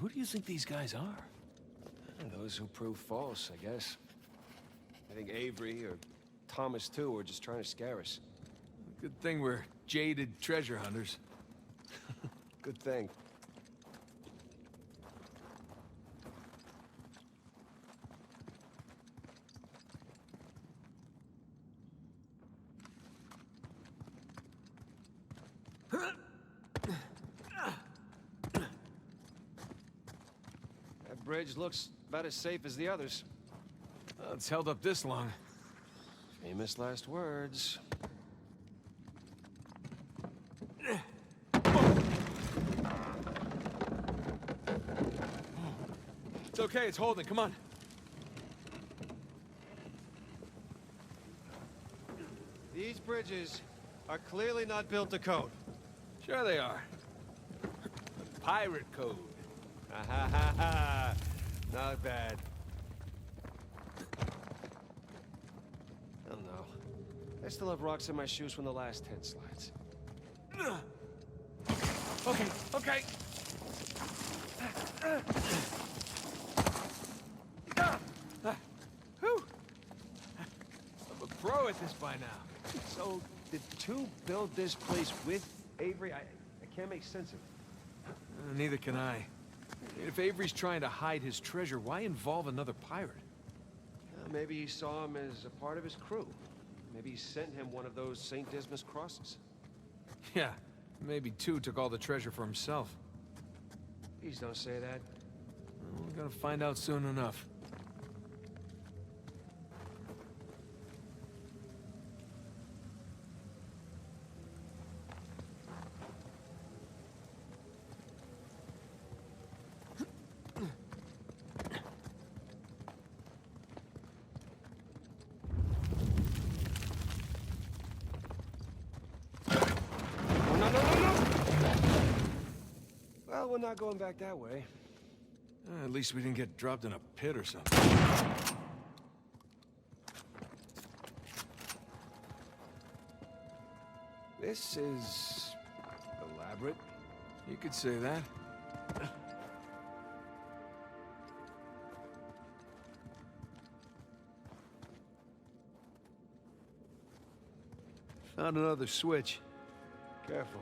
who do you think these guys are? Those who prove false, I guess. I think Avery or Thomas, too, are just trying to scare us. Good thing we're jaded treasure hunters. Good thing. That bridge looks about as safe as the others. Well, it's held up this long. Famous last words. It's okay, it's holding, come on. These bridges are clearly not built to code. Sure they are. Pirate code. Ha ha ha ha! Not bad. Oh no. I still have rocks in my shoes from the last 10 slides. Okay, okay. Whew. I'm a pro at this by now. So, did two build this place with Avery? I can't make sense of it. Neither can I. If Avery's trying to hide his treasure, why involve another pirate? Maybe he saw him as a part of his crew. Maybe he sent him one of those St. Dismas crosses. Yeah, maybe two took all the treasure for himself. Please don't say that. Well, we're gonna find out soon enough. Well, we're not going back that way. At least we didn't get dropped in a pit or something. This is elaborate. You could say that. Found another switch. Careful.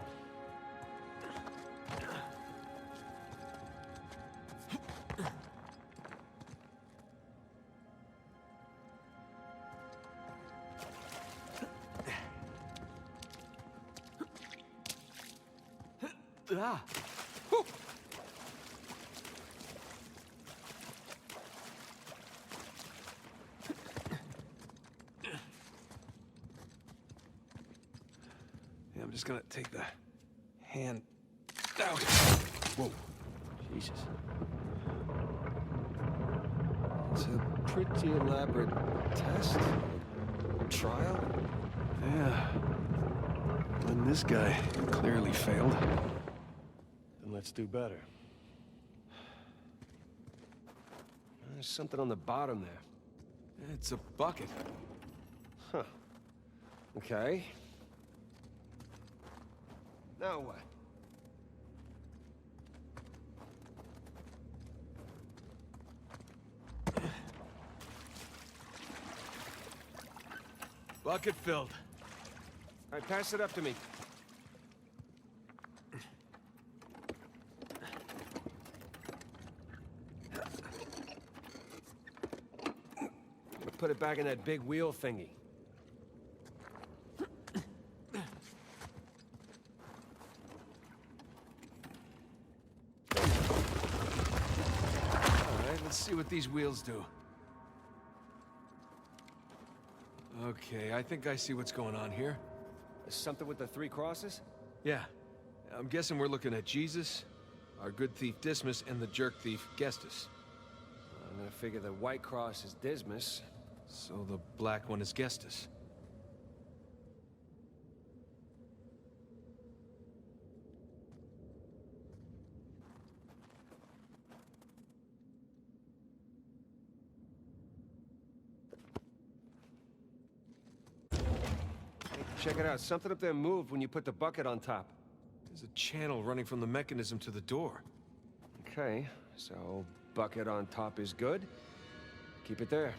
Ah! Whew. Yeah, I'm just gonna take the hand out. Whoa. Jesus. It's a pretty elaborate test. Trial? Yeah. And this guy clearly failed. Then let's do better. There's something on the bottom there. It's a bucket. Huh. Okay. Now what? Bucket filled. All right, pass it up to me. Put it back in that big wheel thingy. All right, let's see what these wheels do. Okay, I think I see what's going on here. Something with the 3 crosses? Yeah. I'm guessing we're looking at Jesus, our good thief Dismas, and the jerk thief Gestus. I'm gonna figure the white cross is Dismas. So the black one is Gestus. Check it out. Something up there moved when you put the bucket on top. There's a channel running from the mechanism to the door. Okay. So, bucket on top is good. Keep it there.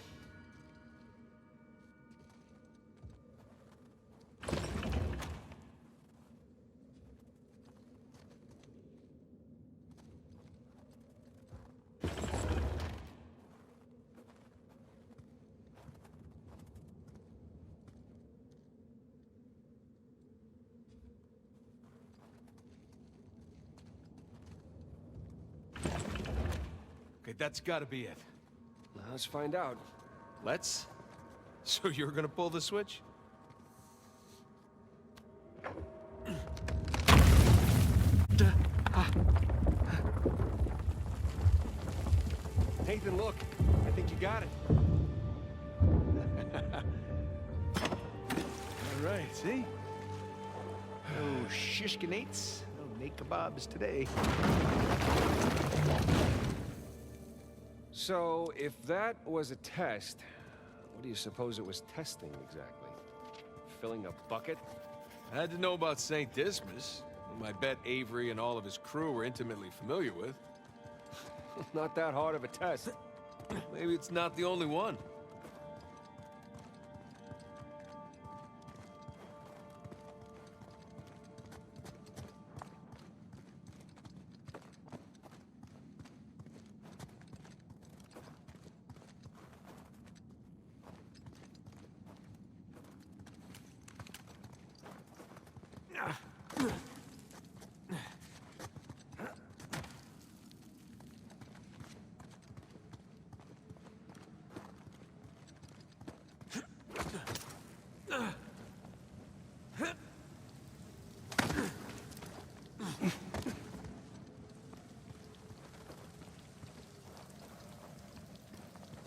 Okay, that's gotta be it. Now, let's find out. Let's? So you're gonna pull the switch? Nathan, look. I think you got it. All right, see? No shishkinates, no Nate kebabs today. So, if that was a test, what do you suppose it was testing exactly? Filling a bucket? I had to know about St. Dismas, whom I bet Avery and all of his crew were intimately familiar with. Not that hard of a test. Maybe it's not the only one.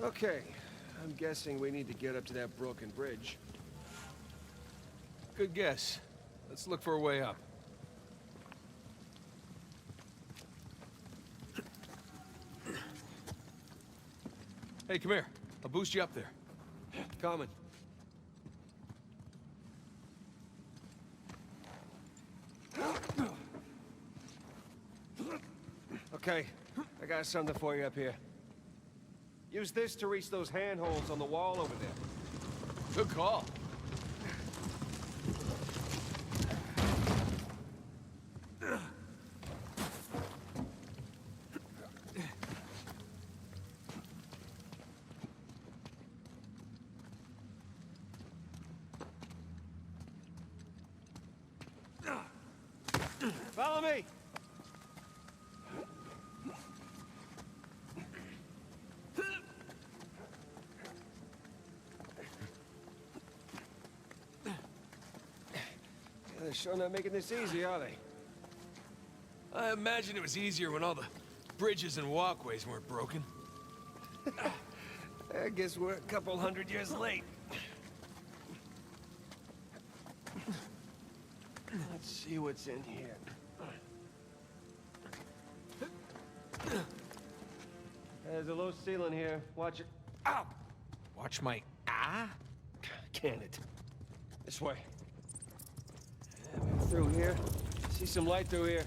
Okay, I'm guessing we need to get up to that broken bridge. Good guess. Let's look for a way up. Hey, come here. I'll boost you up there. Coming. Okay, I got something for you up here. Use this to reach those handholds on the wall over there. Good call. Follow me! They're sure not making this easy, are they? I imagine it was easier when all the bridges and walkways weren't broken. I guess we're a couple hundred years late. Let's see what's in here. There's a low ceiling here. Watch it. Ow! Watch my Can it? This way. Through here. See some light through here.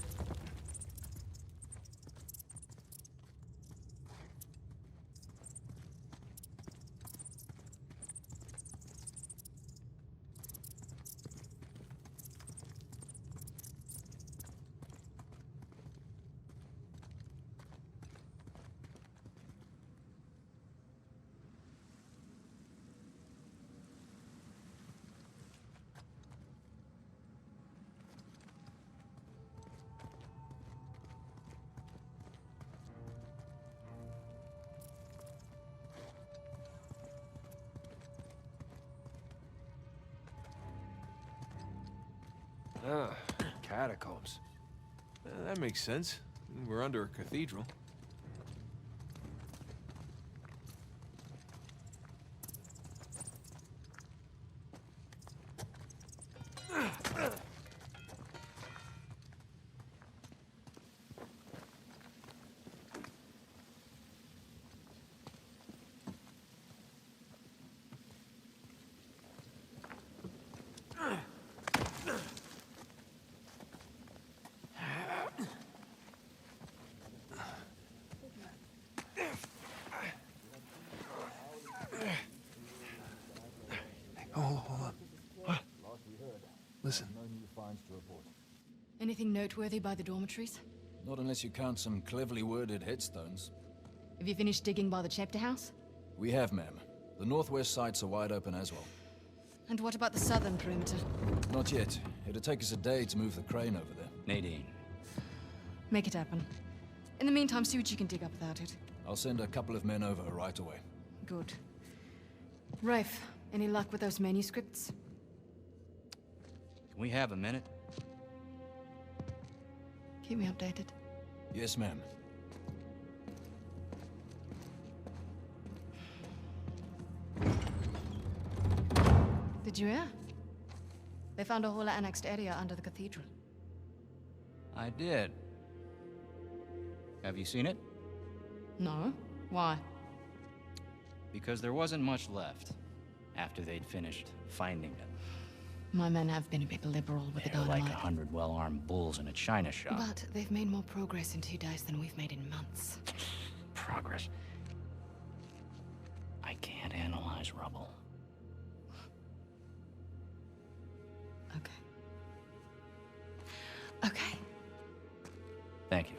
Ah, catacombs. That makes sense. We're under a cathedral. hold on. What? Listen. No new finds to report. Anything noteworthy by the dormitories? Not unless you count some cleverly worded headstones. Have you finished digging by the chapter house? We have, ma'am. The northwest sites are wide open as well. And what about the southern perimeter? Not yet. It'll take us a day to move the crane over there. Nadine. Make it happen. In the meantime, see what you can dig up without it. I'll send a couple of men over right away. Good. Rafe, any luck with those manuscripts? Can we have a minute? Keep me updated. Yes, ma'am. Did you hear? They found a whole annexed area under the cathedral. I did. Have you seen it? No? Why? Because there wasn't much left after they'd finished finding it. My men have been a bit liberal with the They're like dynamite. 100 well-armed bulls in a china shop. But they've made more progress in 2 days than we've made in months. Progress. I can't analyze rubble. Okay. Okay. Thank you.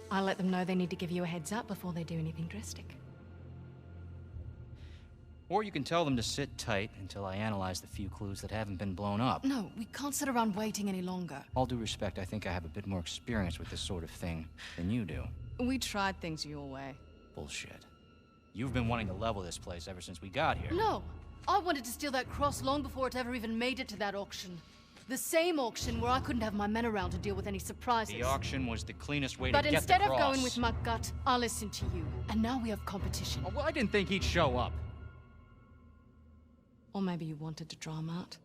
I'll let them know they need to give you a heads up before they do anything drastic. Or you can tell them to sit tight until I analyze the few clues that haven't been blown up. No, we can't sit around waiting any longer. All due respect, I think I have a bit more experience with this sort of thing than you do. We tried things your way. Bullshit. You've been wanting to level this place ever since we got here. No! I wanted to steal that cross long before it ever even made it to that auction. The same auction where I couldn't have my men around to deal with any surprises. The auction was the cleanest way But to get the instead cross. of going with my gut, I listened to you. And now we have competition. Oh, well, I didn't think he'd show up. Or maybe you wanted to draw him out.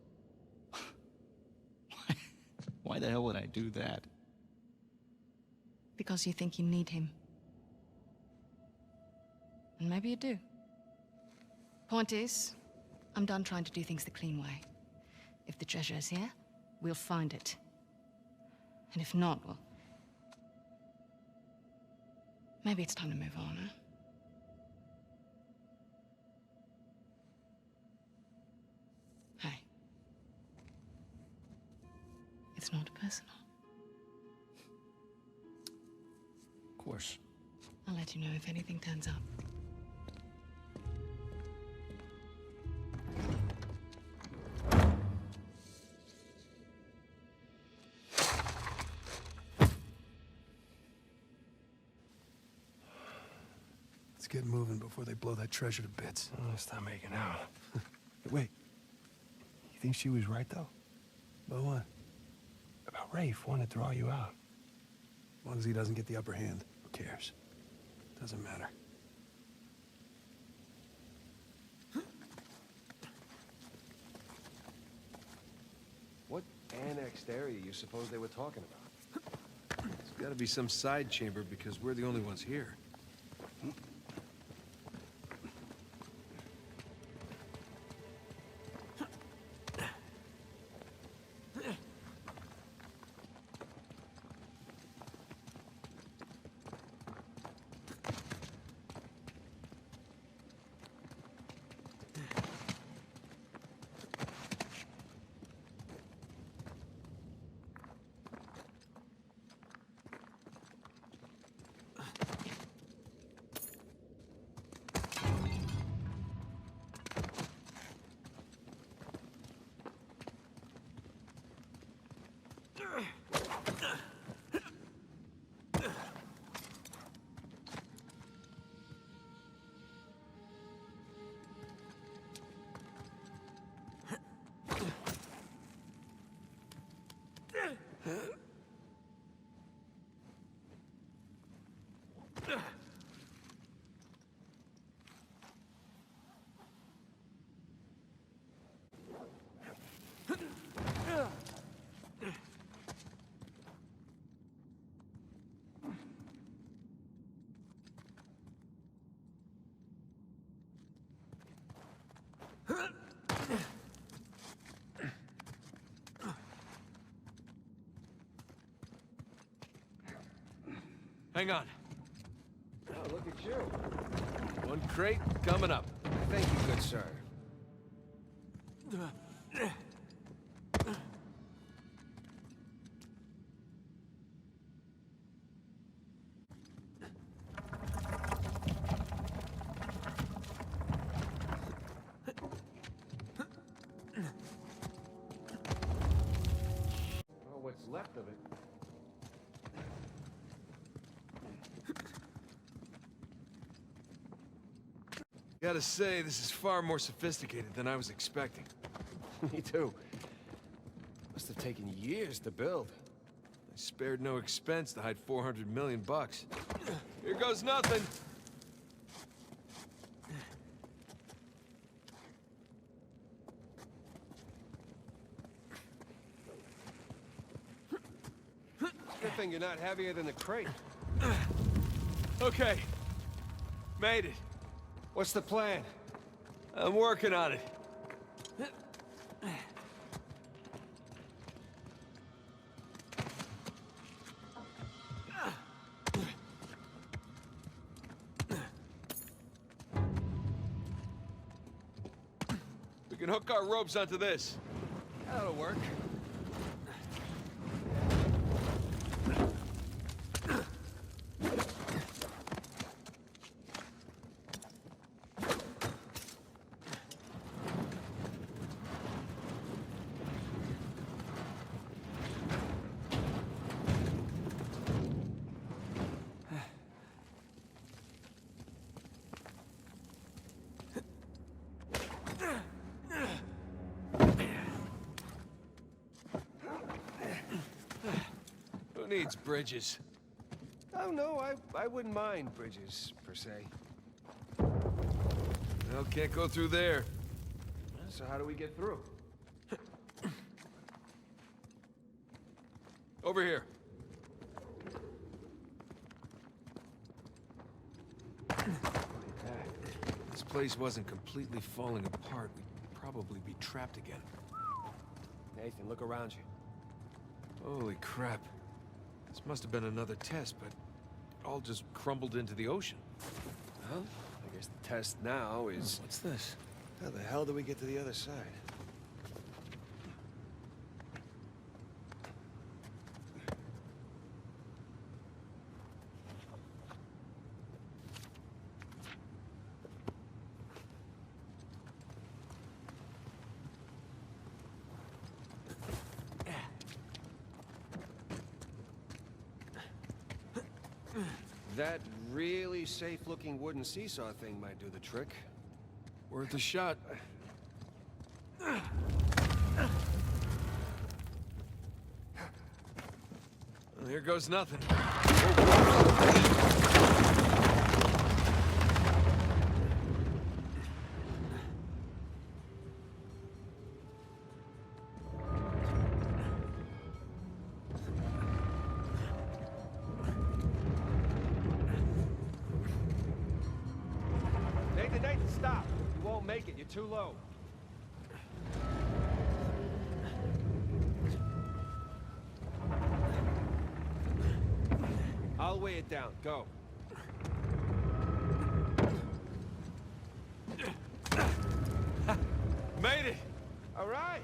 Why the hell would I do that? Because you think you need him. And maybe you do. Point is, I'm done trying to do things the clean way. If the treasure is here, we'll find it. And if not, well... maybe it's time to move on, huh? Hey. It's not personal. Of course. I'll let you know if anything turns up. Let's get moving before they blow that treasure to bits. Stop making out. Wait. You think she was right, though? About what? About Rafe wanting to draw you out. As long as he doesn't get the upper hand, who cares? Doesn't matter. What annexed area you suppose they were talking about? There's gotta be some side chamber because we're the only ones here. Hang on. Oh, look at you. One crate coming up. Thank you, good sir. Well, what's left of it. Gotta say, this is far more sophisticated than I was expecting. Me too. Must have taken years to build. I spared no expense to hide 400 million bucks. Here goes nothing. Good thing you're not heavier than the crate. Okay. Made it. What's the plan? I'm working on it. We can hook our ropes onto this. That'll work. Who needs bridges? Oh, no, I wouldn't mind bridges, per se. Well, can't go through there. So how do we get through? Over here. If this place wasn't completely falling apart, we'd probably be trapped again. Nathan, look around you. Holy crap. This must have been another test, but it all just crumbled into the ocean. Well, I guess the test now is... What's this? How the hell do we get to the other side? That really safe-looking wooden seesaw thing might do the trick. Worth a shot. Well, here goes nothing. Nathan, stop! You won't make it, you're too low. I'll weigh it down. Go. Made it! All right.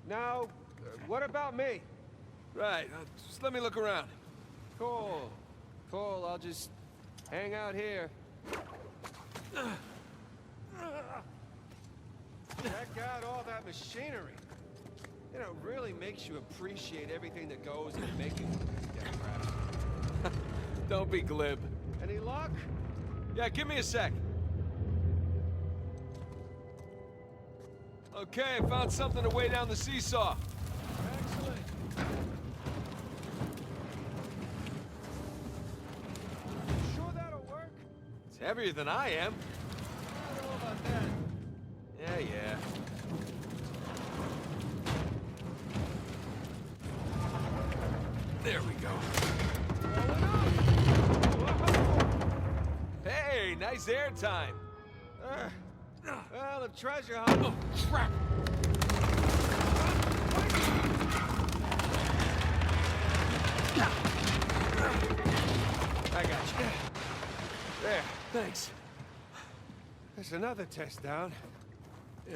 Now, what about me? Right, just let me look around. Cool. Cool, I'll just hang out here. Check out all that machinery. You know, it really makes you appreciate everything that goes into making one of these damn crafts. Don't be glib. Any luck? Yeah, give me a sec. Okay, I found something to weigh down the seesaw. Excellent. Sure that'll work? It's heavier than I am. I don't know about that. Yeah. There we go. Hey, nice air time. Well, a treasure hunt. Oh, crap. I got you. There. Thanks. That's another test down.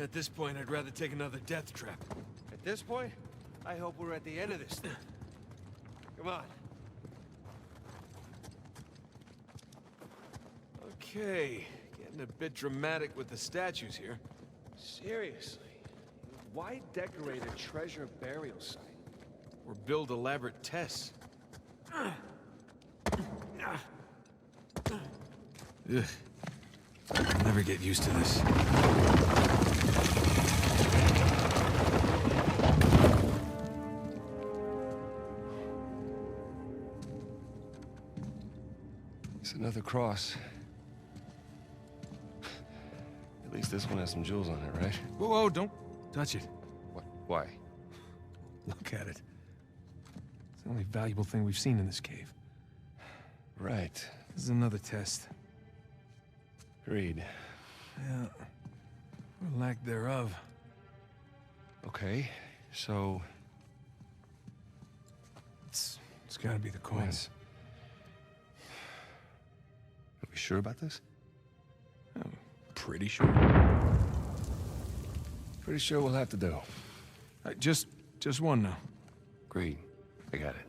At this point, I'd rather take another death trap. At this point, I hope we're at the end of this thing. Come on. Okay, getting a bit dramatic with the statues here. Seriously, why decorate a treasure burial site? Or build elaborate tests. Ugh. I'll never get used to this. It's another cross. At least this one has some jewels on it, right? Whoa, whoa, don't touch it. What? Why? Look at it. It's the only valuable thing we've seen in this cave. Right. This is another test. Agreed. Yeah. Or lack thereof. Okay, so... It's gotta be the coins. Are we sure about this? I'm pretty sure. Pretty sure we'll have to do. Just one now. Agreed. I got it.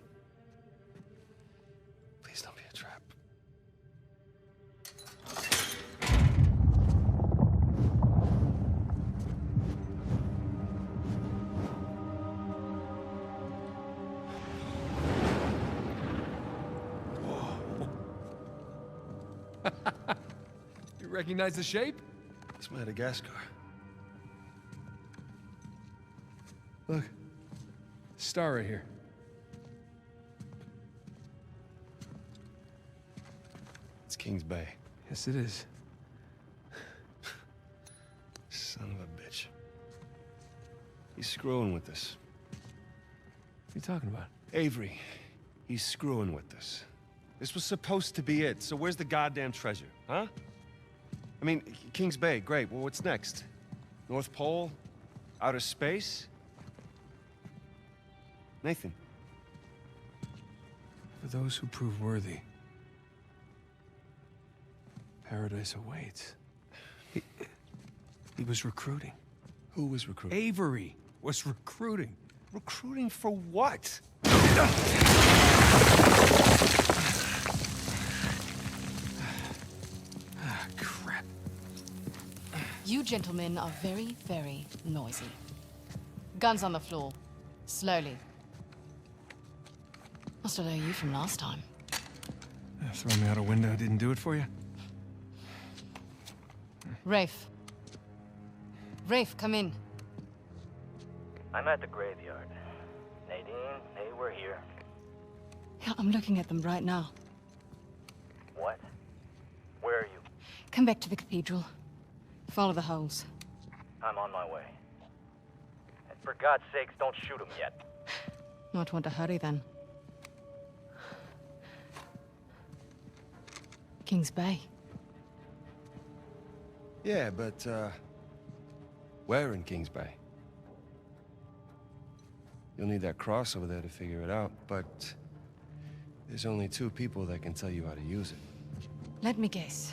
Please don't be a trap. You recognize the shape? It's Madagascar. Look. Star right here. It's King's Bay. Yes, it is. Son of a bitch. He's screwing with us. What are you talking about? Avery, he's screwing with us. This was supposed to be it, so where's the goddamn treasure, huh? I mean, King's Bay, great. Well, what's next? North Pole? Outer space? Nathan. For those who prove worthy, paradise awaits. He was recruiting. Who was recruiting? Avery was recruiting. Recruiting for what? Ah, crap. You gentlemen are very, very noisy. Guns on the floor. Slowly. Must have known you from last time. Throwing me out a window didn't do it for you? Rafe. Rafe, come in. I'm at the graveyard. Nadine, hey, we're here. Yeah, I'm looking at them right now. What? Where are you? Come back to the cathedral. Follow the holes. I'm on my way. And for God's sakes, don't shoot him yet. Might want to hurry then. King's Bay. Yeah, but, where in King's Bay? You'll need that cross over there to figure it out, but there's only 2 people that can tell you how to use it. Let me guess.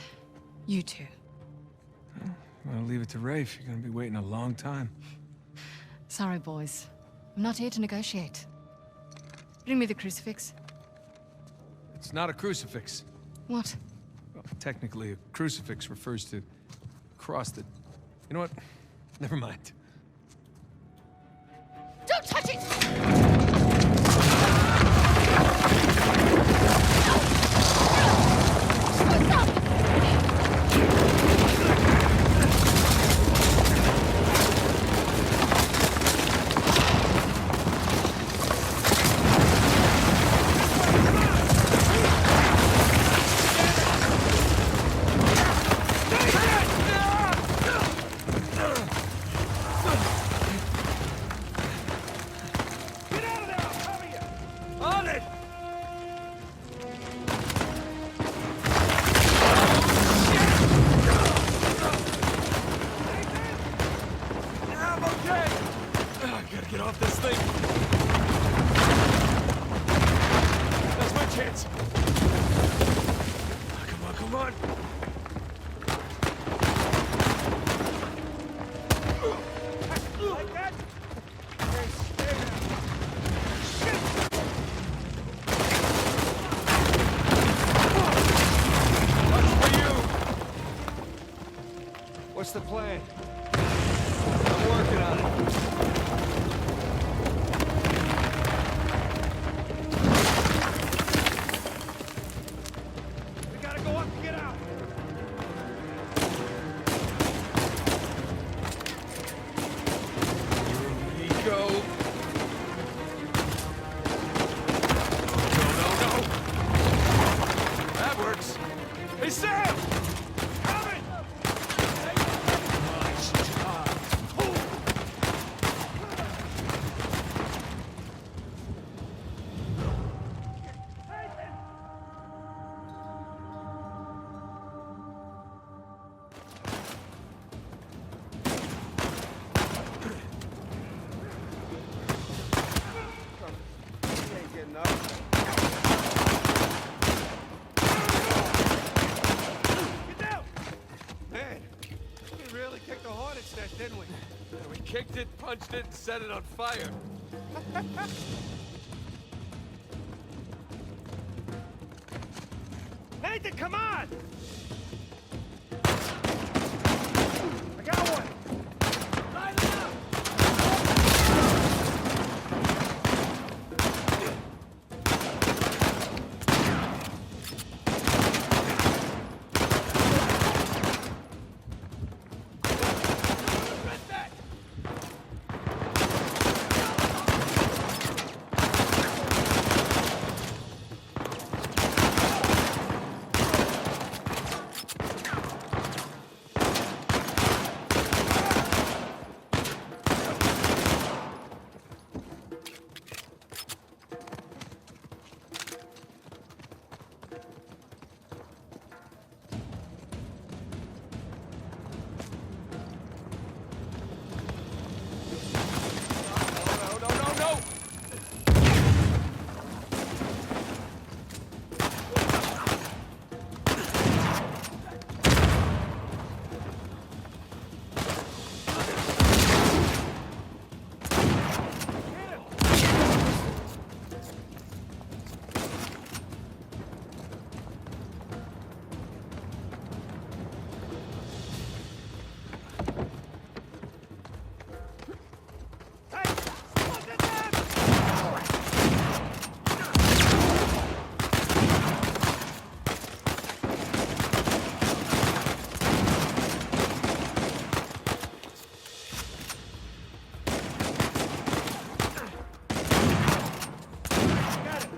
You two. I'll leave it to Rafe. You're gonna be waiting a long time. Sorry, boys. I'm not here to negotiate. Bring me the crucifix. It's not a crucifix. What? Well, technically, a crucifix refers to a cross that... You know what? Never mind. Don't touch it! Get off this thing! That's my chance! Come on, come on! What's the plan? I'm working on it. We gotta go up and get out. Here we go. No. That works. Hey, Sam! Coming! Nice job. He ain't getting up. Get down! Man, we really kicked the hornet's nest, didn't we? Yeah, we kicked it, punched it, and set it on fire. Nathan, come on! I got one! Line it up! Press that! No! Hey! Look at that! Got it!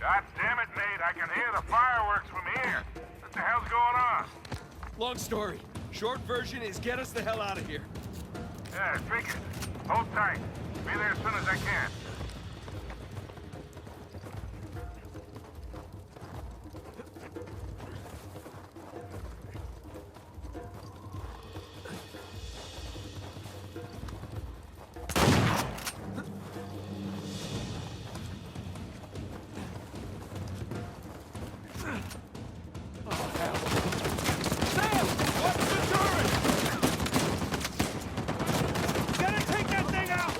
God damn it, Nate, I can hear the fireworks from here. What the hell's going on? Long story. Short version is get us the hell out of here. Yeah, I figured. Hold tight. Be there as soon as I can. Sam! What's the turret? Gotta take that thing out!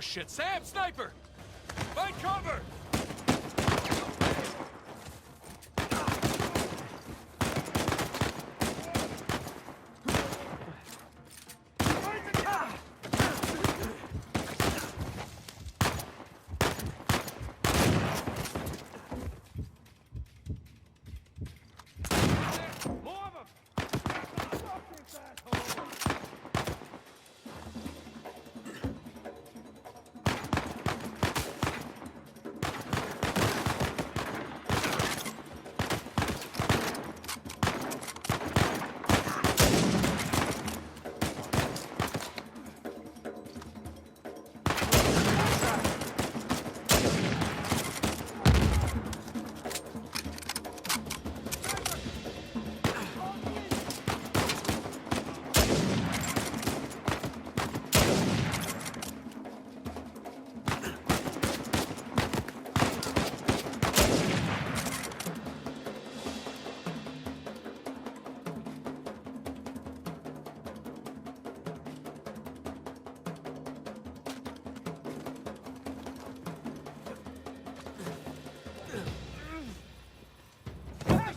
shit, Sam, sniper! Find cover! More of them! Stop this asshole!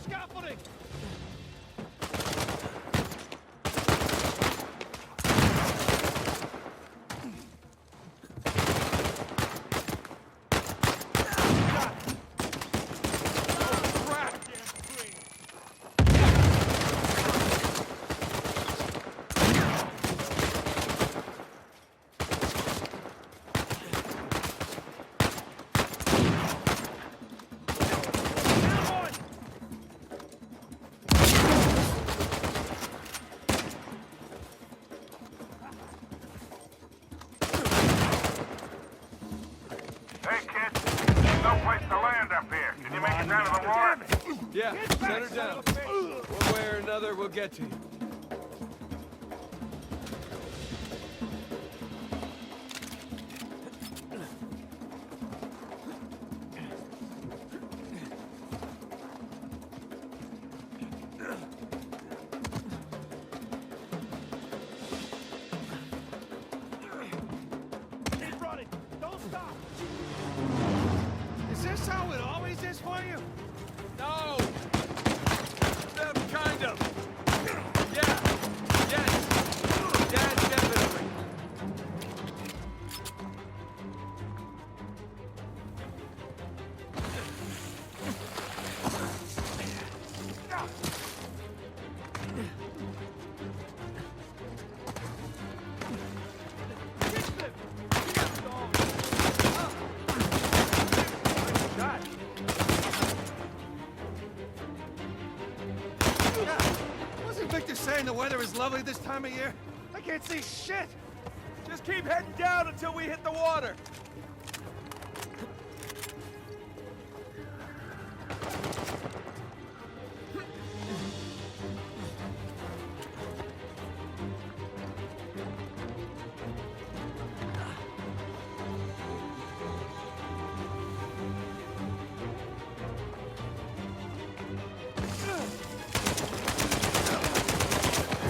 Scaffolding! Hey, kid. There's no place to land up here. Can you make it down to the water? Yeah, set her down. One way or another, we'll get to you. Keep running. Don't stop. Is this how it always is for you? No! Kind of. Yeah. Yes. Yeah, definitely. Wasn't Victor saying the weather is lovely this time of year? I can't see shit! Just keep heading down until we hit the water!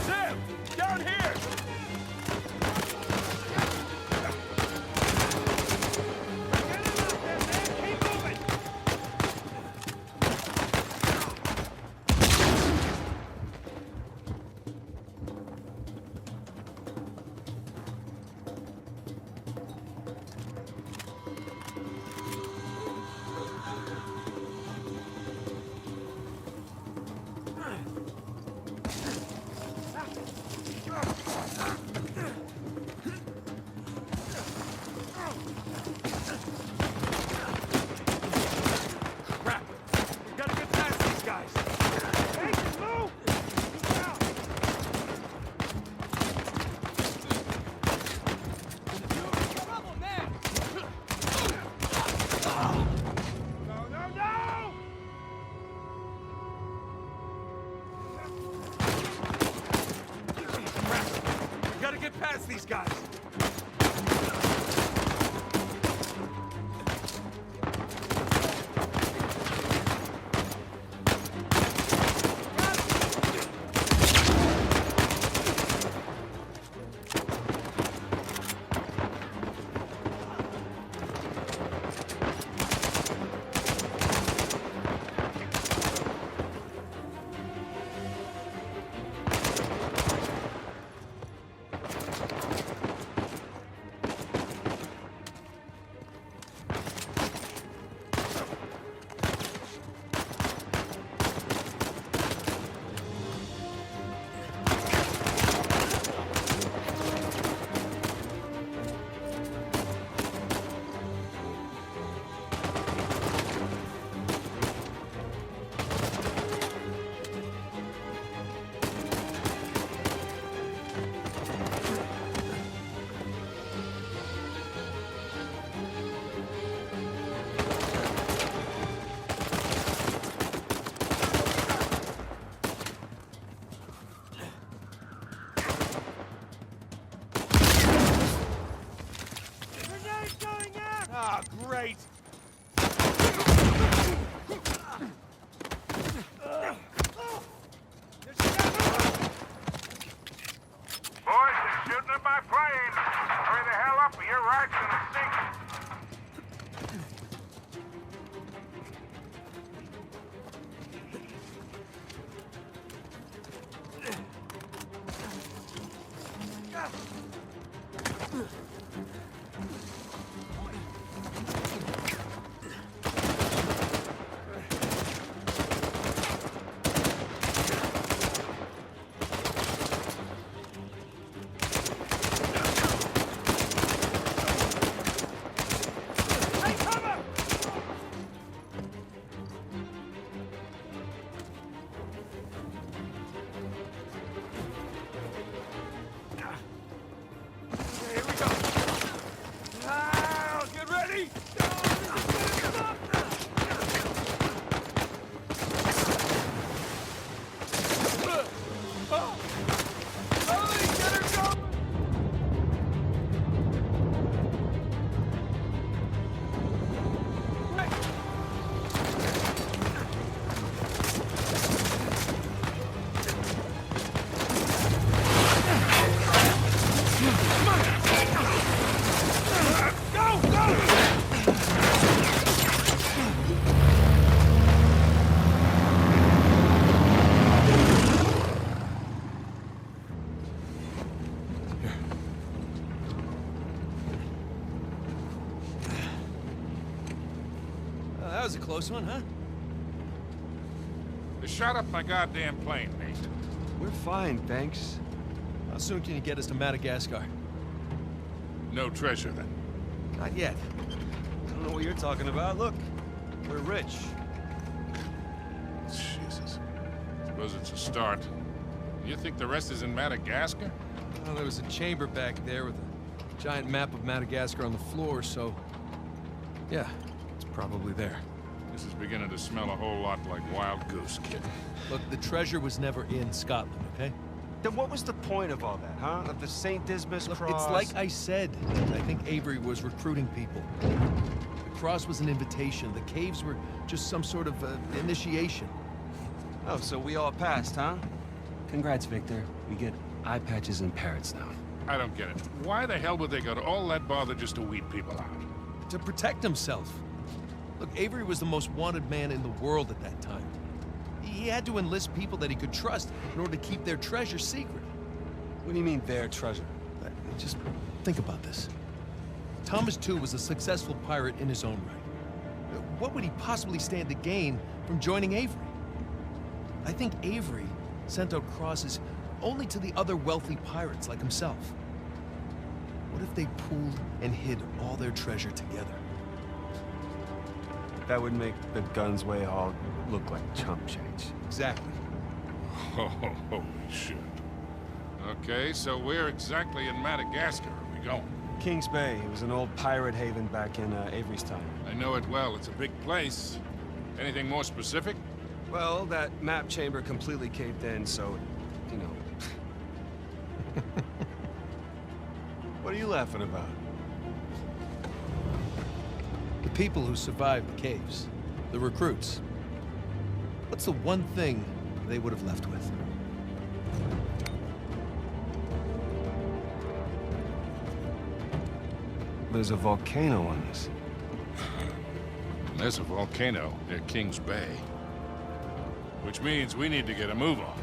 Sam! Down here! Crap! We gotta get past these guys! Hey, move! Now! Trouble, man! No, no, no! Crap! We gotta get past these guys! rats in a sink. That was a close one, huh? They shot up my goddamn plane, Nate. We're fine, thanks. How soon can you get us to Madagascar? No treasure, then. Not yet. I don't know what you're talking about. Look, we're rich. Jesus. Suppose it's a start. You think the rest is in Madagascar? Well, there was a chamber back there with a giant map of Madagascar on the floor, so... yeah, it's probably there. This is beginning to smell a whole lot like Wild Goose, kid. Look, the treasure was never in Scotland, okay? Then what was the point of all that, huh? Of the St. Dismas Look, cross? it's like I said. I think Avery was recruiting people. The cross was an invitation. The caves were just some sort of initiation. Oh, so we all passed, huh? Congrats, Victor. We get eye patches and parrots now. I don't get it. Why the hell would they go to all that bother just to weed people out? To protect himself. Look, Avery was the most wanted man in the world at that time. He had to enlist people that he could trust in order to keep their treasure secret. What do you mean, their treasure? Just think about this. Thomas, too, was a successful pirate in his own right. What would he possibly stand to gain from joining Avery? I think Avery sent out crosses only to the other wealthy pirates like himself. What if they pooled and hid all their treasure together? That would make the Gunsway haul look like chump change. Exactly. Oh, holy shit. Okay, so where exactly in Madagascar are we going? Kings Bay. It was an old pirate haven back in Avery's time. I know it well. It's a big place. Anything more specific? Well, that map chamber completely caved in, so, you know. What are you laughing about? The people who survived the caves, the recruits. What's the one thing they would have left with? There's a volcano on this. There's a volcano near Kings Bay. Which means we need to get a move on.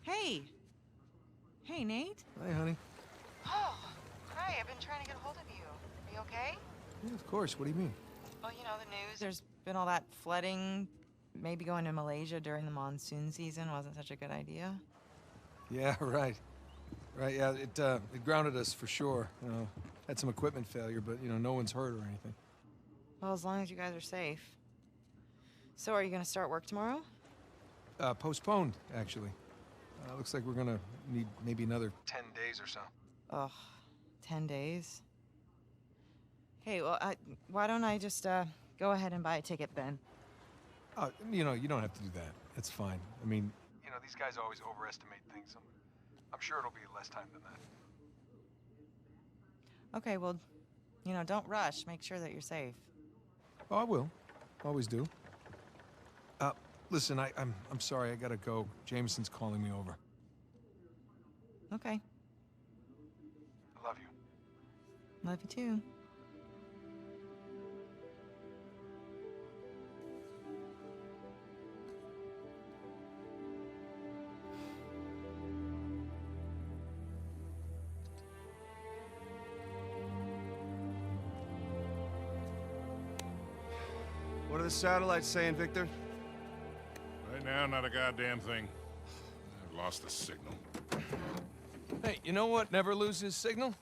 Hey. Hey, Nate. Hi, honey. Oh, hi. I've been trying to get a hold of you. Are you okay? Yeah, of course. What do you mean? Well, you know, the news. There's been all that flooding. Maybe going to Malaysia during the monsoon season wasn't such a good idea. Yeah, right. Right, yeah, it grounded us for sure. You know, had some equipment failure, but, you know, no one's hurt or anything. Well, as long as you guys are safe. So, are you going to start work tomorrow? Postponed, actually. Looks like we're gonna need maybe another 10 days or so. Ugh, 10 days? Hey, well, why don't I just, go ahead and buy a ticket then? You know, you don't have to do that. It's fine. I mean, you know, these guys always overestimate things. I'm sure it'll be less time than Okay, well, you know, don't rush. Make sure that you're safe. Oh, I will. Always do. Listen, I'm sorry, I gotta go. Jameson's calling me over. Okay. I love you. Love you too. What are the satellites saying, Victor? Right now, not a goddamn thing. I've lost the signal. Hey, you know what never loses signal?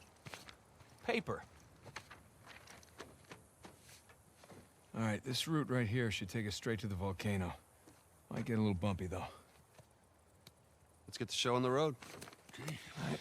Paper. All right, this route right here should take us straight to the volcano. Might get a little bumpy, though. Let's get the show on the road. Okay. All right.